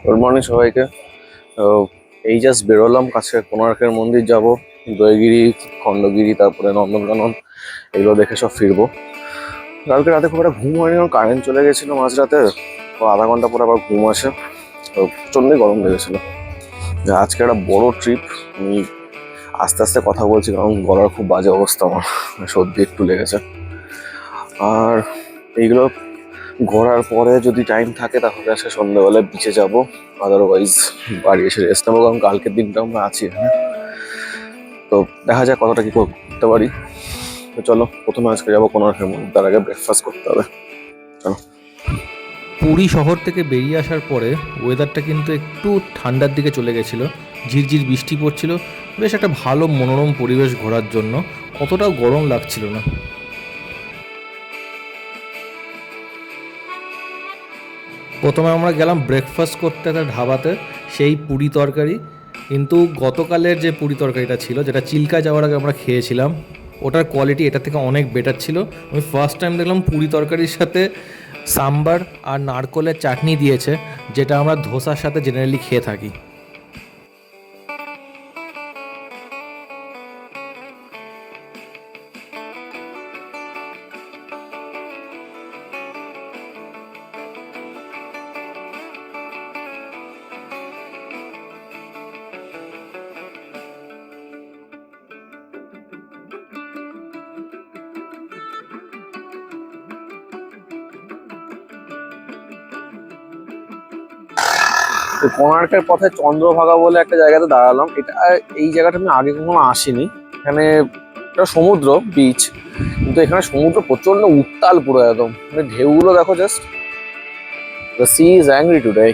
Good morning সবাইকে। তো এই জাস্ট বেরোলাম, কাছে কোণার্কের মন্দির যাব, উদয়গিরি, খণ্ডগিরি, তারপরে নন্দনকানন, এগুলো দেখে সব ফিরবো। কালকে রাতে খুব একটা ঘুম হয়নি, কারণ কারেন্ট চলে গেছিলো মাঝরাতে। তো আধা ঘন্টা পরে আবার ঘুম আসে। তো প্রচণ্ডই গরম লেগেছিল। আজকে একটা বড় ট্রিপ। আমি আস্তে আস্তে কথা বলছি, কারণ গলার খুব বাজে অবস্থা, আমার সর্দি একটু লেগেছে। আর এইগুলো ঘোরার পরে যদি টাইম থাকে তাহলে আজকে সন্ধ্যাবেলায় বিচে যাব, আদারওয়াইজ বাড়ি এসে রেস্ট নেবো, কারণ কালকের দিনটা আমরা আছি এখানে। তো দেখা যাক কতটা কি করতে পারি। তো চলো, প্রথমে আজকে যাবো কোণার্কের মন্দির, তার আগে ব্রেকফাস্ট করতে হবে। চলো। পুরী শহর থেকে বেরিয়ে আসার পরে ওয়েদারটা কিন্তু একটু ঠান্ডার দিকে চলে গেছিলো। ঝিরঝির বৃষ্টি পড়ছিল, বেশ একটা ভালো মনোরম পরিবেশ ঘোরার জন্য। অতটাও গরম লাগছিল না। প্রথমে আমরা গেলাম ব্রেকফাস্ট করতে একটা ঢাবাতে, সেই পুরি তরকারি। কিন্তু গতকালের যে পুরি তরকারিটা ছিল, যেটা চিল্কা যাওয়ার আগে আমরা খেয়েছিলাম, ওটার কোয়ালিটি এটা থেকে অনেক বেটার ছিল। আমি ফার্স্ট টাইম দেখলাম পুরি তরকারির সাথে সাম্বার আর নারকোলের চাটনি দিয়েছে, যেটা আমরা ধোসার সাথে জেনারেলি খেয়ে থাকি। তো কোণার্কের পথে চন্দ্রভাগা বলে একটা জায়গাতে দাঁড়ালাম। এটা, এই জায়গাটা আমি আগে কখনো আসিনি। এখানে একটা সমুদ্র, বিচ, কিন্তু এখানে সমুদ্র প্রচন্ড উত্তাল, পুরো একদম, মানে ঢেউগুলো দেখো just. The sea is angry today.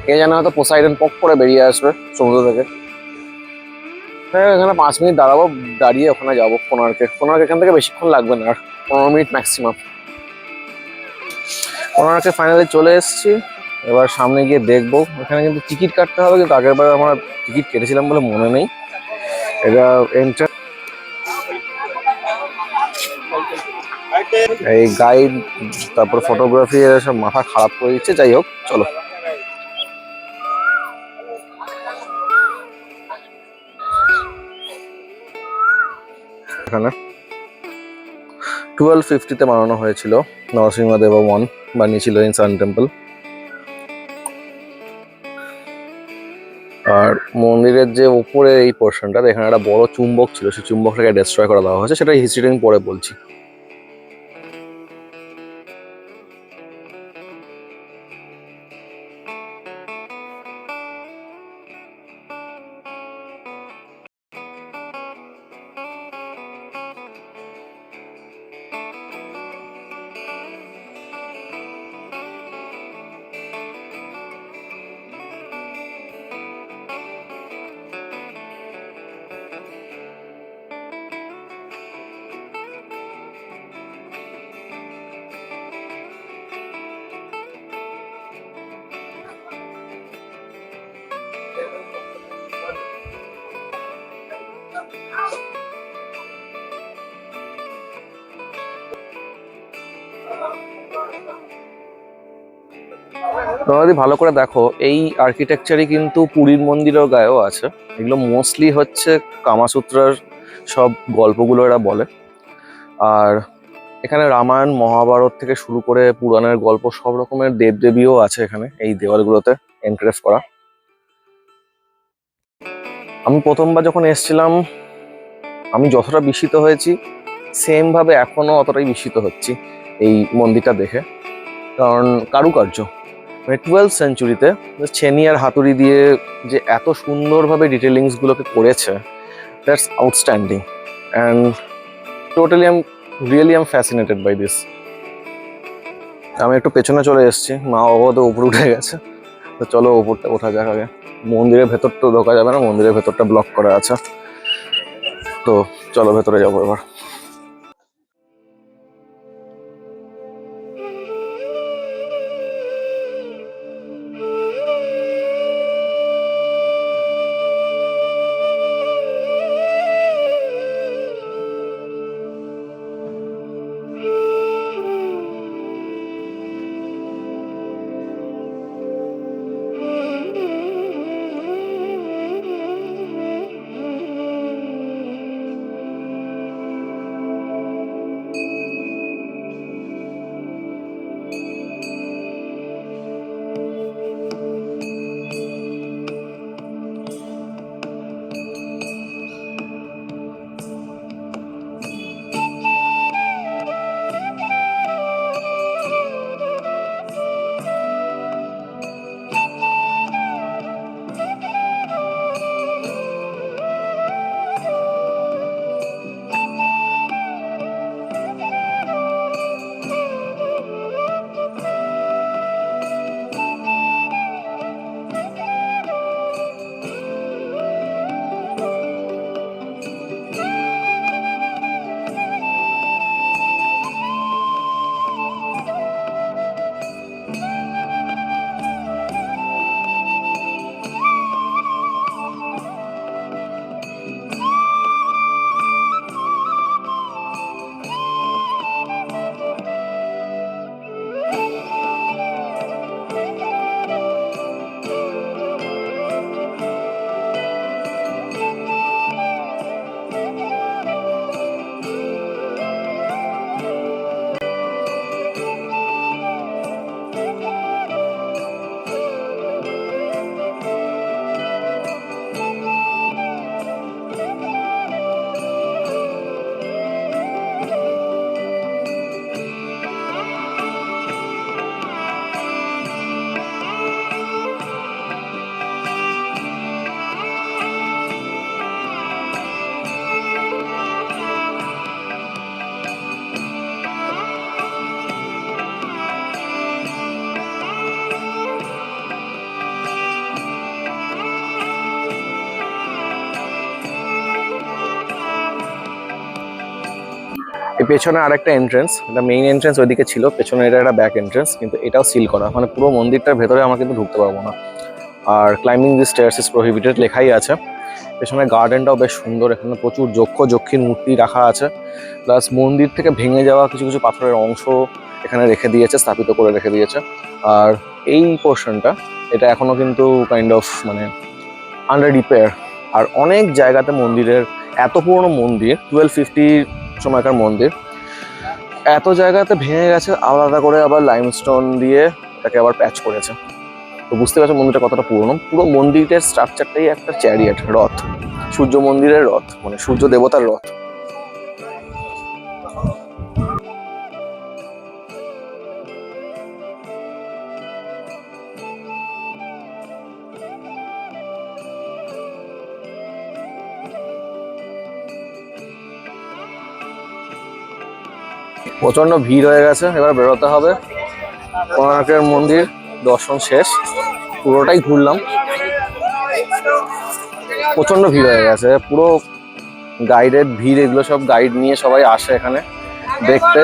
কে জানে, হয়তো পোসাইডন পক করে বেরিয়ে আসবে সমুদ্র থেকে। হ্যাঁ, এখানে 5 মিনিট দাঁড়াবো, দাঁড়িয়ে ওখানে যাবো কোণার্কে। কোণার্ক এখান থেকে বেশিক্ষণ লাগবে না, আর 15 মিনিট ম্যাক্সিমাম। কোণার্কে ফাইনালি চলে এসেছি। এবার সামনে গিয়ে দেখবো। এখানে কিন্তু টিকিট কাটতে হবে, কিন্তু আগের বার আমরা টিকিট কেটেছিলাম বলে মনে নেই। এটা এন্ট্রান্স। এই গাইড, তারপর ফটোগ্রাফি, সব মাথা খারাপ করে দিচ্ছে। যাই হোক, চলো। এখানে 1250-তে বানানো হয়েছিল। নরসিংহদেব ওয়ান বানিয়েছিল ইন সান টেম্পল। আর মন্দিরের যে উপরে এই পোর্শনটা, এখানে একটা বড় চুম্বক ছিল, সেই চুম্বকটাকে ডিস্ট্রয় করে দেওয়া হয়েছে। সেটা হিস্ট্রিটা আমি পরে বলছি। তোমরা যদি ভালো করে দেখো, এই আর্কিটেকচারই কিন্তু পুরীর মন্দিরের গায়েও আছে। এগুলো মোস্টলি হচ্ছে কামাসূত্রার সব গল্পগুলো এরা বলে। আর এখানে রামায়ণ, মহাভারত থেকে শুরু করে পুরাণের গল্প, সব রকমের দেবদেবীও আছে এখানে এই দেওয়ালগুলোতে এনক্রেভ করা। আমি প্রথমবার যখন এসেছিলাম, আমি যতটা বিস্মিত হয়েছি, সেম ভাবে এখনো অতটাই বিস্মিত হচ্ছি এই মন্দিরটা দেখে। কারণ কারুকার্য, মানে 12th সেঞ্চুরিতে ছেনি আর হাতুড়ি দিয়ে যে এত সুন্দরভাবে ডিটেলিংস গুলোকে করেছে, that's outstanding. And totally am fascinated by this. আমি একটু পেছনে চলে এসেছি, মা বাবা তো উপরে উঠে গেছে। তো চলো, ওপরটা ওঠা যাক আগে। মন্দিরের ভেতর তো ঢোকা যাবে না, মন্দিরের ভেতরটা ব্লক করা আছে। তো চলো, ভেতরে যাবো এবার। এই পেছনে আরেকটা এন্ট্রেন্স, এটা মেইন এন্ট্রেন্স ওইদিকে ছিল, পেছনে এটা একটা ব্যাক এন্ট্রেন্স, কিন্তু এটাও সিল করা, মানে পুরো মন্দিরটার ভেতরে আমরা কিন্তু ঢুকতে পারবো না। আর climbing the stairs is prohibited লেখাই আছে। পেছনে গার্ডেনটাও বেশ সুন্দর, এখানে প্রচুর যক্ষ যক্ষীর মূর্তি রাখা আছে, প্লাস মন্দির থেকে ভেঙে যাওয়া কিছু কিছু পাথরের অংশ এখানে রেখে দিয়েছে, স্থাপিত করে রেখে দিয়েছে। আর এই পোর্শনটা এটা এখনো কিন্তু কাইন্ড অফ মানে আন্ডার রিপেয়ার। আর অনেক জায়গাতে মন্দিরের, এত পুরনো মন্দির, 1250 সময়কার মন্দির, এত জায়গাতে ভেঙে গেছে, আলাদা করে আবার লাইমস্টোন দিয়ে এটাকে আবার প্যাচ করেছে। তো বুঝতে পারছো মন্দিরটা কতটা পুরনো। পুরো মন্দিরের স্ট্রাকচারটাই একটা চ্যারিয়েট, রথ, সূর্য মন্দিরের রথ, মানে সূর্য দেবতার রথ। প্রচন্ড ভিড় হয়ে গেছে, এবার বেরোতে হবে। কোণার্কের মন্দির দর্শন শেষ, পুরোটাই ঘুরলাম, প্রচন্ড ভিড় হয়ে গেছে পুরো। গাইডেড ভিড়, এগুলো সব গাইড নিয়ে সবাই আসে এখানে দেখতে।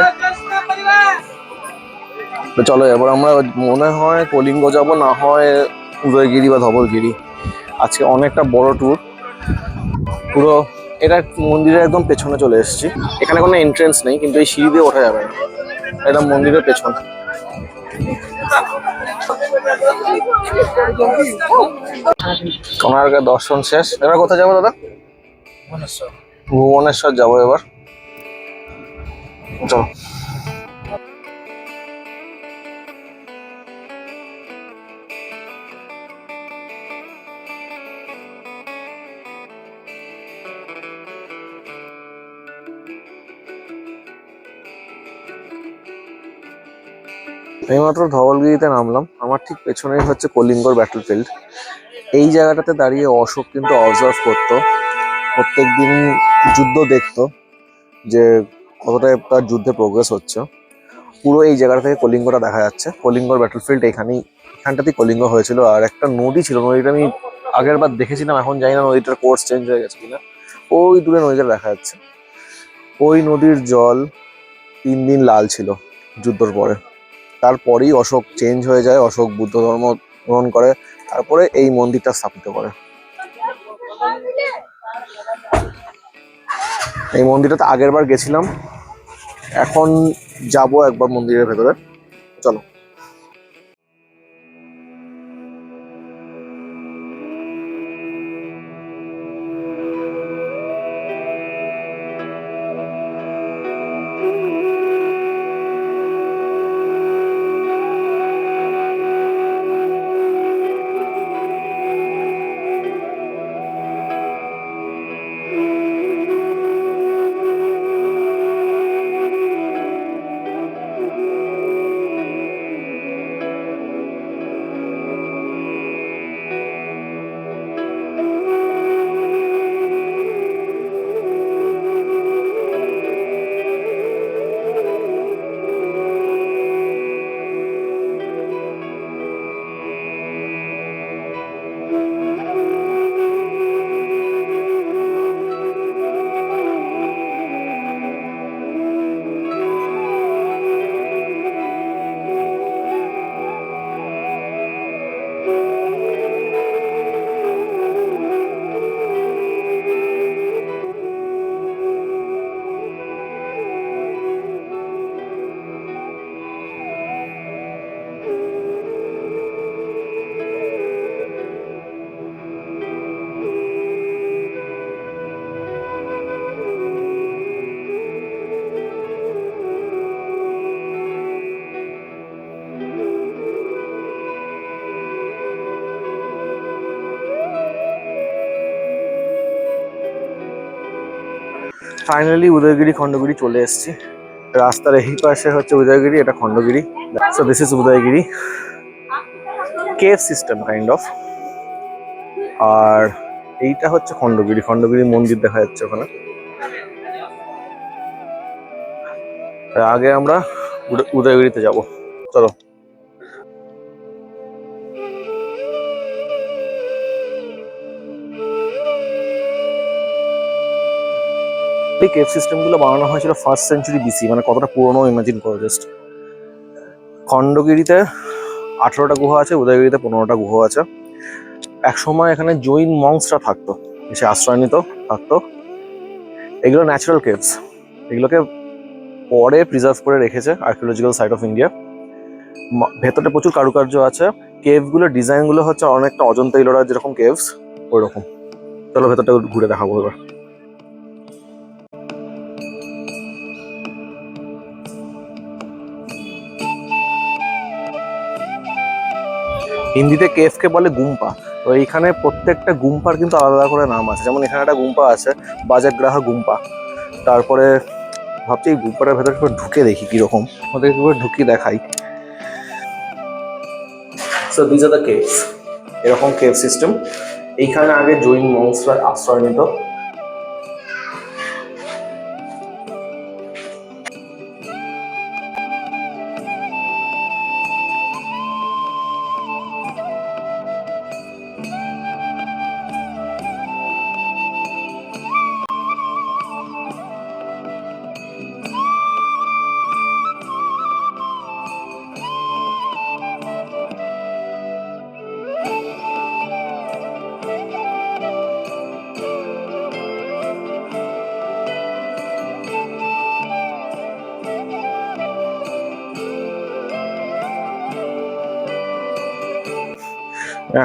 তো চলো এবার আমরা মনে হয় কলিঙ্গ যাব, না হয় উদয়গিরি বা ধবলগিরি। আজকে অনেকটা বড় ট্যুর পুরো। এটা মন্দিরের একদম পেছনে চলে এসেছি, এখানে কোনো এন্ট্রেন্স নেই, কিন্তু এই সিঁড়ি দিয়ে ওঠা যাবে না, এটা মন্দিরের পেছন। কোণার্কের দর্শন শেষ, এবার কোথায় যাবো দাদা? ভুবনেশ্বর যাবো এবার, চলো। এইমাত্র ধবলগিরিতে নামলাম, আমার ঠিক পেছনেই হচ্ছে কলিঙ্গর ব্যাটলফিল্ড। এই জায়গাটাতে দাঁড়িয়ে অশোক কিন্তু অবজার্ভ করতো, প্রত্যেকদিন যুদ্ধ দেখতো, যে কতটা তার যুদ্ধে প্রোগ্রেস হচ্ছে। পুরো এই জায়গা থেকে কলিঙ্গটা দেখা যাচ্ছে, কলিঙ্গর ব্যাটলফিল্ড এখানটাতেই কলিঙ্গ হয়েছিল। আর একটা নদী ছিল, নদীটা আমি আগের বার দেখেছিলাম, এখন জানি না নদীটার কোর্স চেঞ্জ হয়ে গেছে কিনা। ওই দূরে নদীটা দেখা যাচ্ছে, ওই নদীর জল 3 দিন লাল ছিল যুদ্ধর পরে। তারপরেই অশোক চেঞ্জ হয়ে যায়, অশোক বুদ্ধ ধর্ম গ্রহণ করে, তারপরে এই মন্দিরটা স্থাপিত করে। এই মন্দিরটাতে আগের বার গেছিলাম, এখন যাব একবার মন্দিরের ভেতরে, চলো। ফাইনালি উদয়গিরি খণ্ডগিরি চলে এসেছি। রাস্তার এই পাশে হচ্ছে উদয়গিরি, এটা Khandagiri. So this is Udayagiri, cave system kind of. আর এইটা হচ্ছে খণ্ডগিরি, খণ্ডগিরি মন্দির দেখা যাচ্ছে ওখানে। আগে আমরা উদয়গিরিতে যাব, চলো। এই কেভ সিস্টেমগুলো বানানো হয়েছিল 1st সেঞ্চুরি BC, মানে কতটা পুরনো ইমাজিন করো জাস্ট। খণ্ডগিরিতে 18টা গুহা আছে, উদয়গিরিতে 15টা গুহা আছে। একসময় এখানে জৈন মংসরা থাকতো, এসে আশ্রয় নিত, থাকতো। এগুলো ন্যাচারাল কেভস, এগুলোকে পরে প্রিজার্ভ করে রেখেছে আর্কিওলজিক্যাল সাইট অফ ইন্ডিয়া। ভেতরে প্রচুর কারুকার্য আছে। কেভগুলোর ডিজাইনগুলো হচ্ছে অনেকটা অজন্তা ইলোরার যেরকম কেভস ওই রকম। চলো ভেতরটা ঘুরে দেখাবো এবার। হিন্দিতে কেভকে বলে গুম্পা। তো এইখানে প্রত্যেকটা গুম্পার কিন্তু আলাদা আলাদা করে নাম আছে। যেমন এখানে একটা গুম্পা আছে, বাজাগ্রাহা গুম্পা। তারপরে ভাবছি এই গুম্পাটার ভেতরে একবার ঢুকে দেখি কিরকম, ওদের একবার ঢুকিয়ে দেখাই। So this are the caves, এরকম কেভ সিস্টেম। এইখানে আগে জৈন মংসরা আশ্রয় নিত।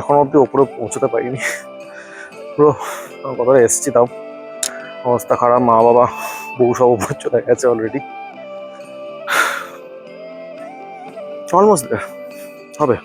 এখন অব্দি ওপরে পৌঁছতে পারিনি, পুরো কতটা এসছি তাও অবস্থা খারাপ। মা বাবা বউ সব উপর চলে গেছে অলরেডি। অলমোস্ট হবে।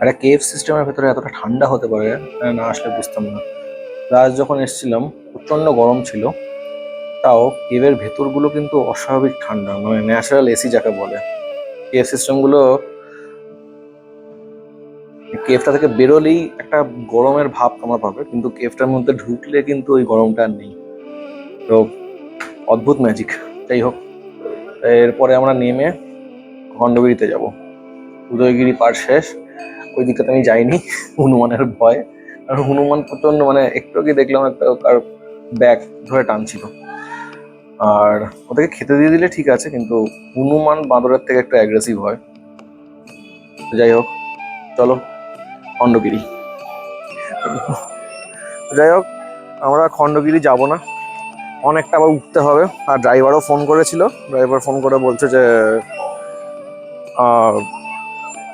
একটা কেভ সিস্টেমের ভেতরে এতটা ঠান্ডা হতে পারে না আসলে বুঝতাম না। লাস্ট যখন এসেছিলাম প্রচন্ড গরম ছিল, তাও কেভের ভেতরগুলো কিন্তু অস্বাভাবিক ঠান্ডা, মানে ন্যাচারাল এসি যাকে বলে। কেভ সিস্টেমগুলো কেভটা থেকে বেরোলেই একটা গরমের ভাব তোমরা পাবে, কিন্তু কেভটার মধ্যে ঢুকলে কিন্তু ওই গরমটা আর নেই। তো অদ্ভুত ম্যাজিক। যাই হোক, এরপরে আমরা নেমে খণ্ডগিরিতে যাব। উদয়গিরি পার শেষ, ওই দিকটাতে আমি যাইনি হনুমানের ভয়। আর হনুমান প্রচন্ড, মানে একটু কি দেখলাম একটা কার ব্যাগ ধরে টানছিল। আর ওদেরকে খেতে দিয়ে দিলে ঠিক আছে, কিন্তু হনুমান বাঁদরের থেকে একটু অ্যাগ্রেসিভ হয়। যাই হোক, চলো খণ্ডগিরি। যাই হোক, আমরা খণ্ডগিরি যাব না, অনেকটা আবার উঠতে হবে। আর ড্রাইভারও ফোন করেছিল, ড্রাইভার ফোন করে বলছে যে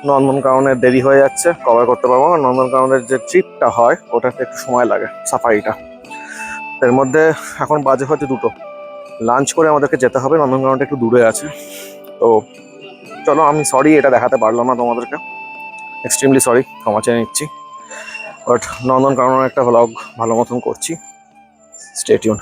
নন্দনকাননের দেরি হয়ে যাচ্ছে, কভার করতে পারবো না। নন্দনকাননের যে ট্রিপটা হয় ওটাতে একটু সময় লাগে, সাফারিটা। এর মধ্যে এখন বাজে হচ্ছে 2টো, লাঞ্চ করে আমাদেরকে যেতে হবে। নন্দনকাননটা একটু দূরে আছে। তো চলো, আমি সরি এটা দেখাতে পারলাম না তোমাদেরকে, এক্সট্রিমলি সরি, ক্ষমা চেয়ে নিচ্ছি। বাট নন্দনকাননের একটা ভ্লগ ভালো মতন করছি। Stay tune.